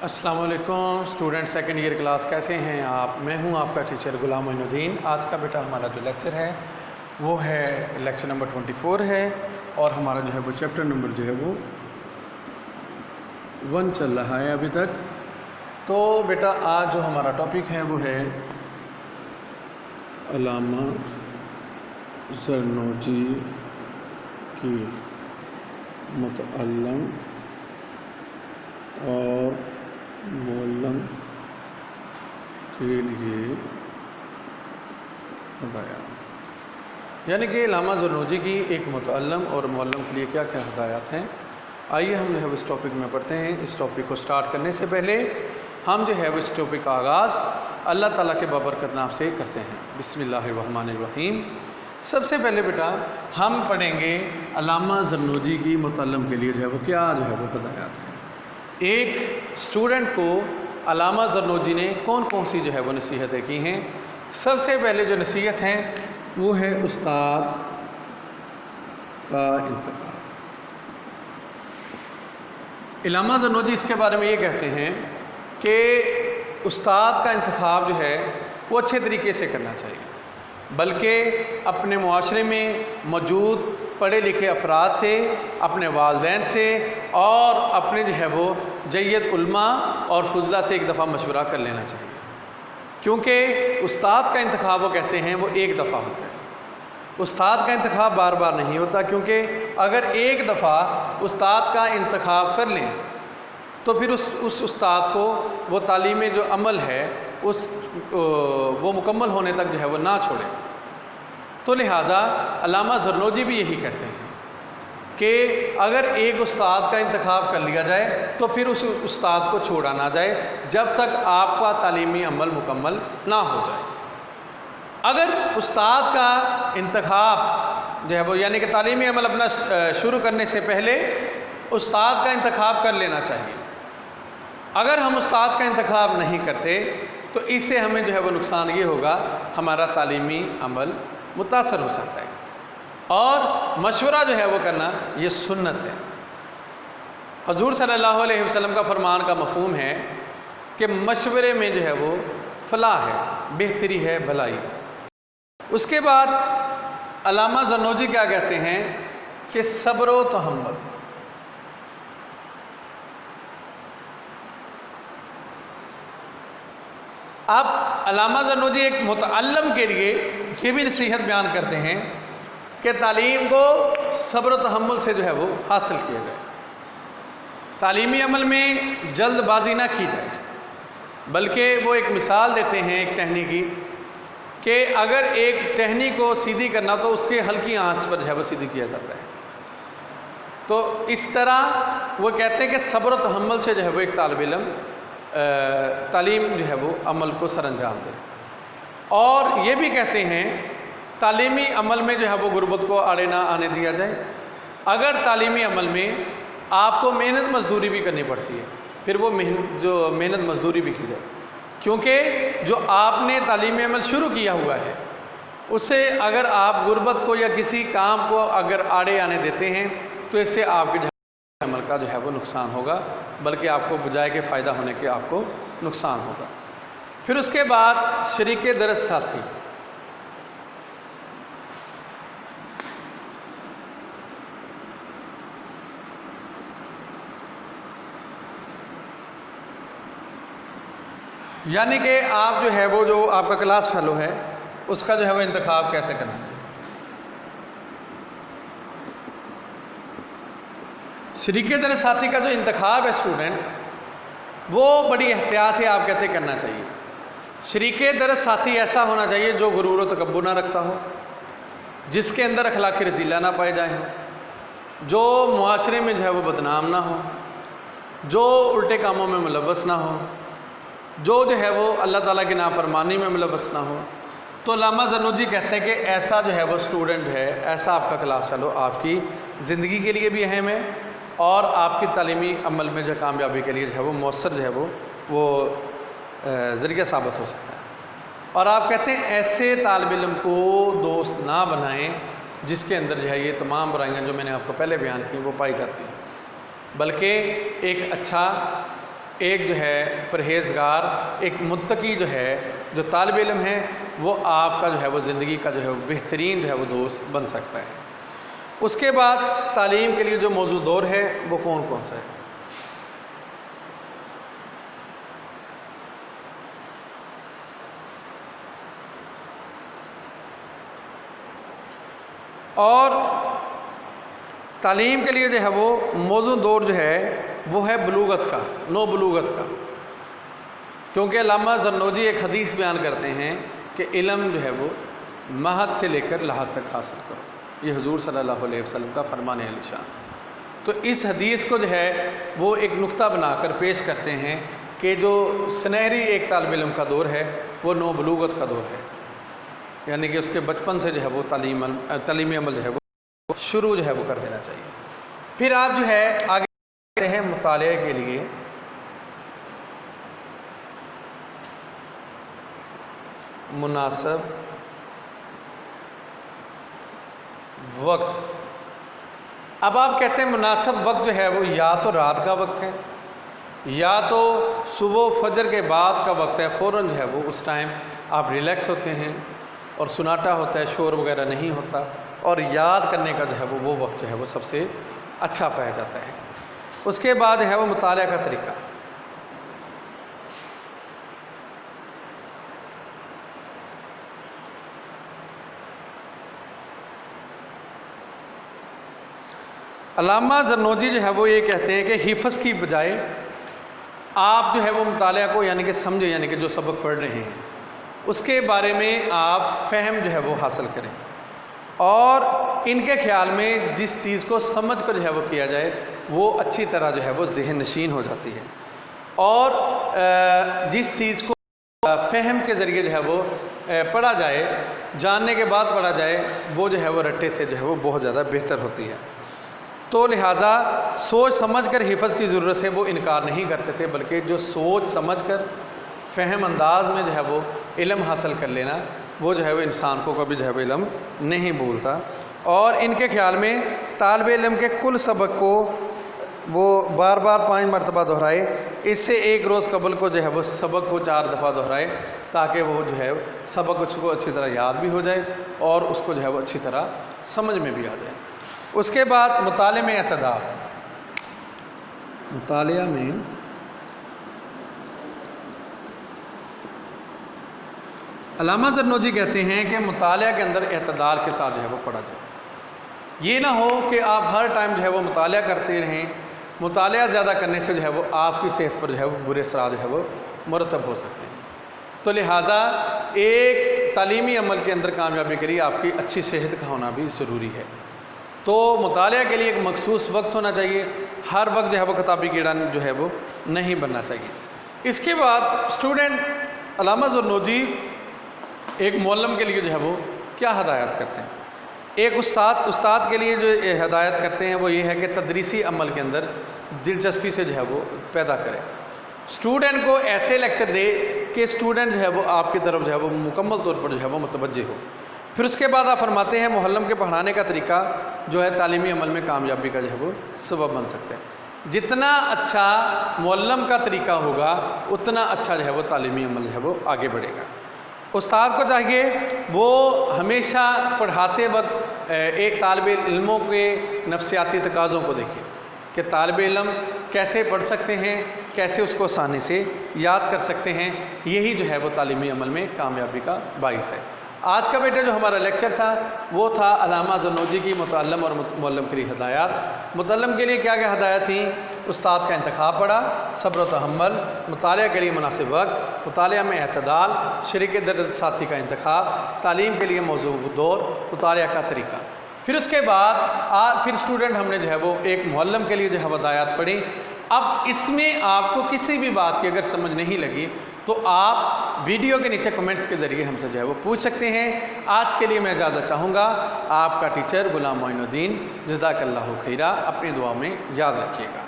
السلام علیکم student second year class, کیسے ہیں آپ؟ میں ہوں آپ کا ٹیچر غلام معین الدین۔ آج کا بیٹا ہمارا جو لیکچر ہے وہ ہے لیکچر نمبر 24 ہے، اور ہمارا جو ہے وہ چیپٹر نمبر جو ہے وہ 1 چل رہا ہے ابھی تک۔ تو بیٹا آج جو ہمارا ٹاپک ہے وہ ہے علامہ زرنوجی کی متعلم اور معلم کے لیے ہدایات، یعنی کہ علامہ زرنوجی کی ایک متعلم اور معلم کے لیے کیا کیا ہدایات ہیں۔ آئیے ہم جو ہے اس ٹاپک میں پڑھتے ہیں۔ اس ٹاپک کو سٹارٹ کرنے سے پہلے ہم جو ہے وہ اس ٹاپک کا آغاز اللہ تعالیٰ کے بابرکت نام سے کرتے ہیں۔ بسم اللہ الرحمن الرحیم۔ سب سے پہلے بیٹا ہم پڑھیں گے علامہ زرنوجی کی متعلم کے لیے جو ہے وہ کیا جو ہے وہ ہدایات ہیں۔ ایک اسٹوڈنٹ کو علامہ زرنوجی نے کون کون سی جو ہے وہ نصیحتیں کی ہیں۔ سب سے پہلے جو نصیحت ہیں وہ ہے استاد کا انتخاب۔ علامہ زرنوجی اس کے بارے میں یہ کہتے ہیں کہ استاد کا انتخاب جو ہے وہ اچھے طریقے سے کرنا چاہیے، بلکہ اپنے معاشرے میں موجود پڑھے لکھے افراد سے، اپنے والدین سے اور اپنے جو ہے وہ جید علماء اور فضلاء سے ایک دفعہ مشورہ کر لینا چاہیے، کیونکہ استاد کا انتخاب وہ کہتے ہیں وہ ایک دفعہ ہوتا ہے۔ استاد کا انتخاب بار بار نہیں ہوتا، کیونکہ اگر ایک دفعہ استاد کا انتخاب کر لیں تو پھر اس استاد کو وہ تعلیم جو عمل ہے وہ مکمل ہونے تک جو ہے وہ نہ چھوڑے۔ تو لہٰذا علامہ زرنوجی بھی یہی کہتے ہیں کہ اگر ایک استاد کا انتخاب کر لیا جائے تو پھر اس استاد کو چھوڑا نہ جائے جب تک آپ کا تعلیمی عمل مکمل نہ ہو جائے۔ اگر استاد کا انتخاب جو ہے وہ یعنی کہ تعلیمی عمل اپنا شروع کرنے سے پہلے استاد کا انتخاب کر لینا چاہیے۔ اگر ہم استاد کا انتخاب نہیں کرتے تو اس سے ہمیں جو ہے وہ نقصان یہ ہوگا، ہمارا تعلیمی عمل متاثر ہو سکتا ہے، اور مشورہ جو ہے وہ کرنا یہ سنت ہے۔ حضور صلی اللہ علیہ وسلم کا فرمان کا مفہوم ہے کہ مشورے میں جو ہے وہ فلاح ہے، بہتری ہے، بھلائی ہے۔ اس کے بعد علامہ زرنوجی کیا کہتے ہیں کہ صبر و تحمل۔ اب علامہ زرنوجی ایک متعلم کے لیے یہ بھی نصیحت بیان کرتے ہیں کہ تعلیم کو صبر و تحمل سے جو ہے وہ حاصل کیا جائے، تعلیمی عمل میں جلد بازی نہ کی جائے، بلکہ وہ ایک مثال دیتے ہیں ایک ٹہنی کی کہ اگر ایک ٹہنی کو سیدھی کرنا تو اس کے ہلکی آنچ پر جو ہے وہ سیدھی کیا جاتا ہے۔ تو اس طرح وہ کہتے ہیں کہ صبر و تحمل سے جو ہے وہ ایک طالب علم تعلیم جو ہے وہ عمل کو سر انجام دے، اور یہ بھی کہتے ہیں تعلیمی عمل میں جو ہے وہ غربت کو آڑے نہ آنے دیا جائے۔ اگر تعلیمی عمل میں آپ کو محنت مزدوری بھی کرنی پڑتی ہے پھر وہ محنت مزدوری بھی کی جائے، کیونکہ جو آپ نے تعلیمی عمل شروع کیا ہوا ہے اس سے اگر آپ غربت کو یا کسی کام کو اگر آڑے آنے دیتے ہیں تو اس سے آپ کے عمل کا جو ہے وہ نقصان ہوگا، بلکہ آپ کو بجائے کے فائدہ ہونے کے آپ کو نقصان ہوگا۔ پھر اس کے بعد شریک درس ساتھی۔ یعنی کہ آپ جو ہے وہ جو آپ کا کلاس فیلو ہے اس کا جو ہے وہ انتخاب کیسے کرنا ہے۔ شریک درس ساتھی کا جو انتخاب ہے اسٹوڈنٹ، وہ بڑی احتیاط سے آپ کہتے کرنا چاہیے۔ شریک درس ساتھی ایسا ہونا چاہیے جو غرور و تکبر نہ رکھتا ہو، جس کے اندر اخلاقی رذیلہ نہ پائے جائیں، جو معاشرے میں جو ہے وہ بدنام نہ ہو، جو الٹے کاموں میں ملوث نہ ہو، جو ہے وہ اللہ تعالیٰ کی نافرمانی میں ملوث نہ ہو۔ تو علامہ زرنوجی کہتے ہیں کہ ایسا جو ہے وہ اسٹوڈنٹ ہے، ایسا آپ کا کلاس فیلو آپ کی زندگی کے لیے بھی اہم ہے، اور آپ کی تعلیمی عمل میں جو کامیابی کے لیے جو ہے وہ مؤثر جو ہے وہ ذریعہ ثابت ہو سکتا ہے۔ اور آپ کہتے ہیں ایسے طالب علم کو دوست نہ بنائیں جس کے اندر جو ہے یہ تمام برائیاں جو میں نے آپ کو پہلے بیان کی وہ پائی جاتی ہیں، بلکہ ایک اچھا ایک جو ہے پرہیزگار، ایک متقی جو ہے، جو طالب علم ہے، وہ آپ کا جو ہے وہ زندگی کا جو ہے وہ بہترین جو ہے وہ دوست بن سکتا ہے۔ اس کے بعد تعلیم کے لیے جو موضوع دور ہے وہ کون کون سا ہے؟ اور تعلیم کے لیے جو ہے وہ موضوع دور جو ہے وہ ہے بلوغت کا، نو بلوغت کا، کیونکہ علامہ زرنوجی ایک حدیث بیان کرتے ہیں کہ علم جو ہے وہ مہد سے لے کر لحد تک حاصل کرو، یہ حضور صلی اللہ علیہ وسلم کا فرمان علی شان۔ تو اس حدیث کو جو ہے وہ ایک نقطہ بنا کر پیش کرتے ہیں کہ جو سنہری ایک طالب علم کا دور ہے وہ نو بلوغت کا دور ہے، یعنی کہ اس کے بچپن سے جو ہے وہ تعلیمی عمل جو ہے وہ شروع جو ہے وہ کر دینا چاہیے۔ پھر آپ جو ہے آگے بڑھتے ہیں مطالعے کے لیے۔ مناسب وقت، اب آپ کہتے ہیں مناسب وقت جو ہے وہ یا تو رات کا وقت ہے یا تو صبح فجر کے بعد کا وقت ہے، فوراً جو ہے وہ اس ٹائم آپ ریلیکس ہوتے ہیں اور سناٹا ہوتا ہے، شور وغیرہ نہیں ہوتا، اور یاد کرنے کا جو ہے وہ وقت جو ہے وہ سب سے اچھا پایا جاتا ہے۔ اس کے بعد جو ہے وہ مطالعہ کا طریقہ۔ علامہ زرنوجی جو ہے وہ یہ کہتے ہیں کہ حفظ کی بجائے آپ جو ہے وہ مطالعہ کو یعنی کہ سمجھیں، یعنی کہ جو سبق پڑھ رہے ہیں اس کے بارے میں آپ فہم جو ہے وہ حاصل کریں، اور ان کے خیال میں جس چیز کو سمجھ کر جو ہے وہ کیا جائے وہ اچھی طرح جو ہے وہ ذہن نشین ہو جاتی ہے، اور جس چیز کو فہم کے ذریعے جو ہے وہ پڑھا جائے، جاننے کے بعد پڑھا جائے، وہ جو ہے وہ رٹے سے جو ہے وہ بہت زیادہ بہتر ہوتی ہے۔ تو لہٰذا سوچ سمجھ کر حفظ کی ضرورت سے وہ انکار نہیں کرتے تھے، بلکہ جو سوچ سمجھ کر فہم انداز میں جو ہے وہ علم حاصل کر لینا، وہ جو ہے وہ انسان کو کبھی جو ہے وہ علم نہیں بھولتا۔ اور ان کے خیال میں طالب علم کے کل سبق کو وہ بار بار 5 مرتبہ دہرائے، اس سے ایک روز قبل کو جو ہے وہ سبق کو 4 دفعہ دہرائے، تاکہ وہ جو ہے سبق کو اچھی طرح یاد بھی ہو جائے اور اس کو جو ہے وہ اچھی طرح سمجھ میں بھی آ جائے۔ اس کے بعد مطالعے میں اعتدال، مطالعہ میں علامہ زرنوجی کہتے ہیں کہ مطالعہ کے اندر اعتدال کے ساتھ جو ہے وہ پڑھا جائے۔ یہ نہ ہو کہ آپ ہر ٹائم جو ہے وہ مطالعہ کرتے رہیں، مطالعہ زیادہ کرنے سے جو ہے وہ آپ کی صحت پر جو ہے وہ برے اثرات جو ہے وہ مرتب ہو سکتے ہیں۔ تو لہٰذا ایک تعلیمی عمل کے اندر کامیابی کے لیے آپ کی اچھی صحت کا ہونا بھی ضروری ہے۔ تو مطالعہ کے لیے ایک مخصوص وقت ہونا چاہیے، ہر وقت جو ہے وہ کتابی کیڑا جو ہے وہ نہیں بننا چاہیے۔ اس کے بعد اسٹوڈنٹ علامہ زرنوجی ایک معلم کے لیے جو ہے وہ کیا ہدایت کرتے ہیں؟ ایک استاد کے لیے جو ہدایت کرتے ہیں وہ یہ ہے کہ تدریسی عمل کے اندر دلچسپی سے جو ہے وہ پیدا کرے، اسٹوڈنٹ کو ایسے لیکچر دے کہ اسٹوڈنٹ جو ہے وہ آپ کی طرف جو ہے وہ مکمل طور پر جو ہے وہ متوجہ ہو۔ پھر اس کے بعد آپ فرماتے ہیں معلم کے پڑھانے کا طریقہ جو ہے تعلیمی عمل میں کامیابی کا جو ہے وہ سبب بن سکتا ہے۔ جتنا اچھا معلم کا طریقہ ہوگا اتنا اچھا جو ہے وہ تعلیمی عمل جو ہے وہ آگے بڑھے گا۔ استاد کو چاہیے وہ ہمیشہ پڑھاتے وقت ایک طالب علموں کے نفسیاتی تقاضوں کو دیکھے کہ طالب علم کیسے پڑھ سکتے ہیں، کیسے اس کو آسانی سے یاد کر سکتے ہیں، یہی جو ہے وہ تعلیمی عمل میں کامیابی کا باعث ہے۔ آج کا بیٹا جو ہمارا لیکچر تھا وہ تھا علامہ زرنوجی کی متعلم اور معلم کے لیے ہدایات۔ متعلم کے لیے کیا کیا ہدایات تھیں؟ استاد کا انتخاب پڑھا، صبر و تحمل، مطالعہ کے لیے مناسب وقت، مطالعہ میں اعتدال، شریک درد ساتھی کا انتخاب، تعلیم کے لیے موضوع دور، مطالعہ کا طریقہ۔ پھر اس کے بعد پھر اسٹوڈنٹ ہم نے جو ہے وہ ایک معلم کے لیے جو ہے ہدایات پڑھی۔ اب اس میں آپ کو کسی بھی بات کی اگر سمجھ نہیں لگی تو آپ ویڈیو کے نیچے کمنٹس کے ذریعے ہم سے جو ہے وہ پوچھ سکتے ہیں۔ آج کے لیے میں اجازت چاہوں گا، آپ کا ٹیچر غلام معین الدین، جزاک اللہ خیرہ، اپنی دعا میں یاد رکھیے گا۔